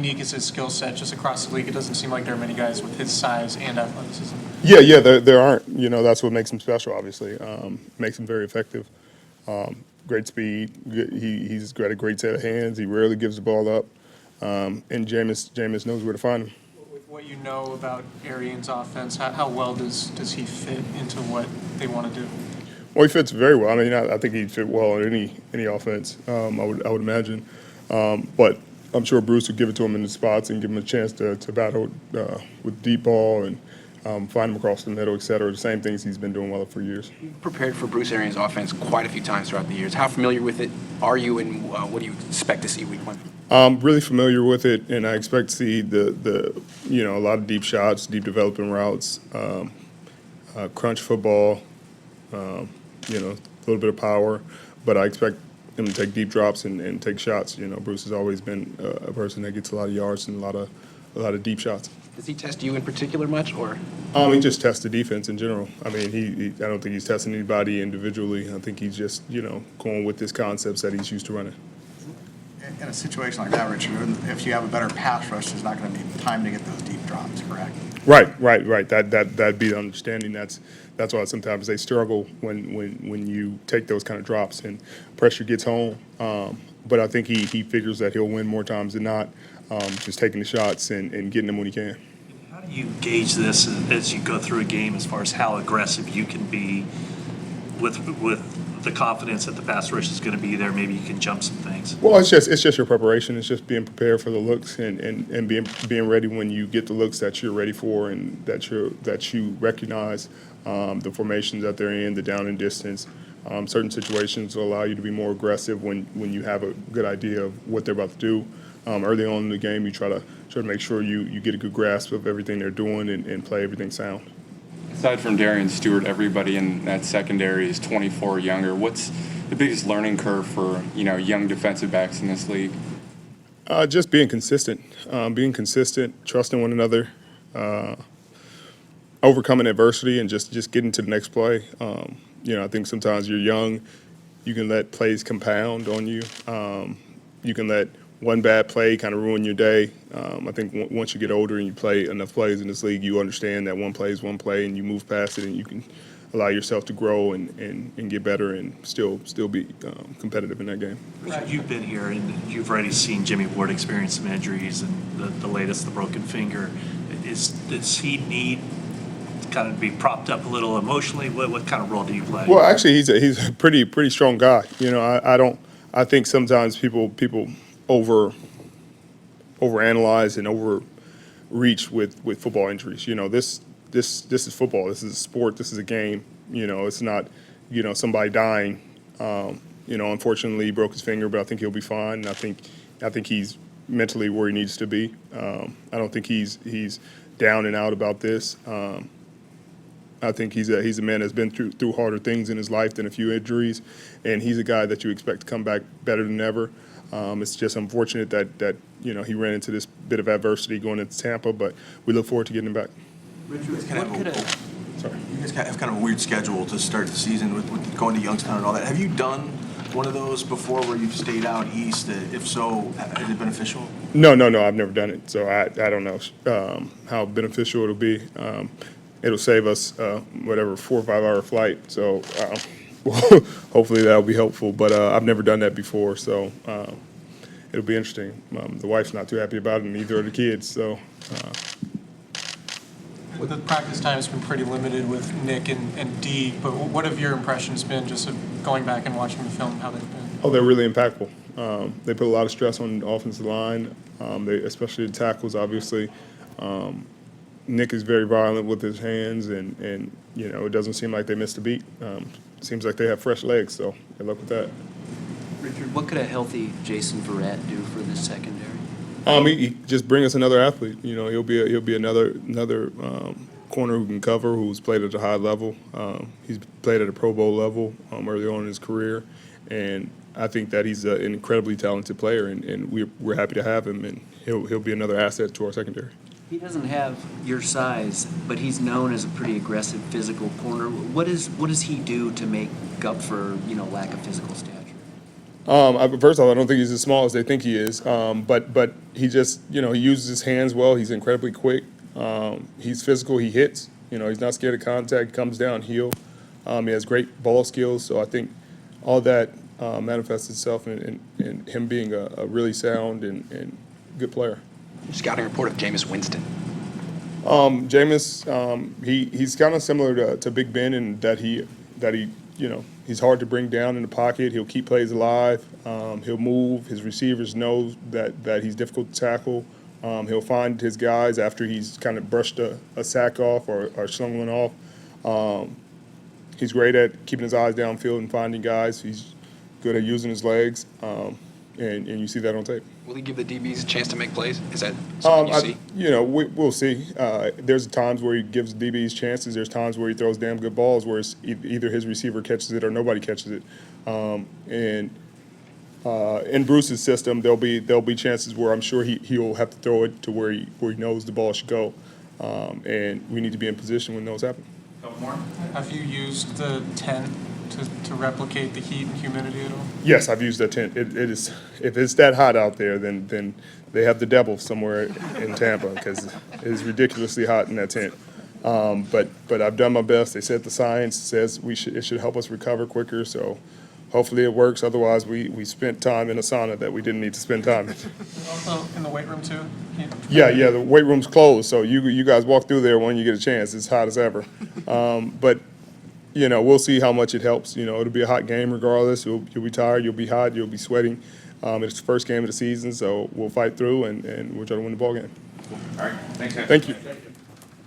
unique is his skill set just across the league? It doesn't seem like there are many guys with his size and athleticism. Yeah, there aren't. That's what makes him special, obviously. Makes him very effective. Great speed. He's got a great set of hands. He rarely gives the ball up. And Jameis knows where to find him. With what you know about Arians' offense, how well does he fit into what they want to do? Well, he fits very well. I mean, I think he'd fit well in any offense. I would imagine. But I'm sure Bruce would give it to him in the spots and give him a chance to battle with deep ball and find him across the middle, et cetera. The same things he's been doing well for years. You've prepared for Bruce Arians' offense quite a few times throughout the years. How familiar with it are you, and what do you expect to see week one? I'm really familiar with it, and I expect to see a lot of deep shots, deep developing routes, crunch football, a little bit of power. But I expect him to take deep drops and take shots. Bruce has always been a person that gets a lot of yards and a lot of deep shots. Does he test you in particular much, or? He just tests the defense in general. I mean, I don't think he's testing anybody individually. I think he's just, going with his concepts that he's used to running. In a situation like that, Richard, if you have a better pass rush, there's not going to be time to get those deep drops, correct? Right. That'd be the understanding. That's why sometimes they struggle when you take those kind of drops and pressure gets home. But I think he figures that he'll win more times than not, just taking the shots and getting them when he can. How do you gauge this as you go through a game as far as how aggressive you can be with the confidence that the pass rush is going to be there? Maybe you can jump some things. Well, it's just your preparation. It's just being prepared for the looks and being ready when you get the looks that you're ready for and that you recognize the formations that they're in, the down and distance. Certain situations will allow you to be more aggressive when you have a good idea of what they're about to do. Early on in the game, you try to make sure you get a good grasp of everything they're doing and play everything sound. Aside from Darian Stewart, everybody in that secondary is 24 or younger. What's the biggest learning curve for young defensive backs in this league? Just being consistent, trusting one another, overcoming adversity, and just getting to the next play. I think sometimes you're young, you can let plays compound on you. You can let one bad play kind of ruin your day. I think once you get older and you play enough plays in this league, you understand that one play is one play, and you move past it, and you can allow yourself to grow and get better and still be competitive in that game. You've been here, and you've already seen Jimmy Ward experience some injuries, and the latest, the broken finger. Does he need to kind of be propped up a little emotionally? What kind of role do you play? Well, actually, he's a pretty strong guy. I think sometimes people overanalyze and overreach with football injuries. This is football. This is a sport. This is a game. It's not somebody dying. Unfortunately, he broke his finger, but I think he'll be fine. And I think he's mentally where he needs to be. I don't think he's down and out about this. I think he's a man that's been through harder things in his life than a few injuries, and he's a guy that you expect to come back better than ever. It's just unfortunate that he ran into this bit of adversity going into Tampa, but we look forward to getting him back. Richard, you guys have kind of a weird schedule to start the season with going to Youngstown and all that. Have you done one of those before where you've stayed out east? If so, is it beneficial? No, I've never done it, so I don't know how beneficial it'll be. It'll save us 4 or 5 hour flight, so hopefully that'll be helpful. But I've never done that before, so it'll be interesting. The wife's not too happy about it, and neither are the kids. So. The practice time has been pretty limited with Nick and Dee, but what have your impressions been just of going back and watching the film, how they've been? Oh, they're really impactful. They put a lot of stress on the offensive line, especially the tackles, obviously. Nick is very violent with his hands, and it doesn't seem like they missed a beat. Seems like they have fresh legs, so good luck with that. Richard, what could a healthy Jason Verrett do for this secondary? He just bring us another athlete. He'll be another corner who can cover, who's played at a high level. He's played at a Pro Bowl level early on in his career, and I think that he's an incredibly talented player, and we're happy to have him, and he'll be another asset to our secondary. He doesn't have your size, but he's known as a pretty aggressive physical corner. What does he do to make up for lack of physical stature? First of all, I don't think he's as small as they think he is. But he just, he uses his hands well. He's incredibly quick. He's physical. He hits. He's not scared of contact. Comes downhill. He has great ball skills. So I think all that manifests itself in him being a really sound and good player. Scouting report of Jameis Winston. Jameis, he's kind of similar to Big Ben in that he he's hard to bring down in the pocket. He'll keep plays alive. He'll move. His receivers know that he's difficult to tackle. He'll find his guys after he's kind of brushed a sack off or slung one off. He's great at keeping his eyes downfield and finding guys. He's good at using his legs, and you see that on tape. Will he give the DBs a chance to make plays? Is that something you see? We'll see. There's times where he gives DBs chances. There's times where he throws damn good balls where it's either his receiver catches it or nobody catches it. And in Bruce's system, there'll be chances where I'm sure he'll have to throw it to where he knows the ball should go. And we need to be in position when those happen. Have you used the tent to replicate the heat and humidity at all? Yes, I've used that tent. It is, if it's that hot out there, then they have the devil somewhere in Tampa because it is ridiculously hot in that tent. But I've done my best. They said the science says it should help us recover quicker. So hopefully it works. Otherwise, we spent time in a sauna that we didn't need to spend time in. Also in the weight room too? Yeah, the weight room's closed, so you guys walk through there when you get a chance. It's hot as ever. But we'll see how much it helps. It'll be a hot game regardless. You'll be tired, you'll be hot, you'll be sweating. It's the first game of the season, so we'll fight through and we'll try to win the ball game. All right, thanks, guys. Thank you.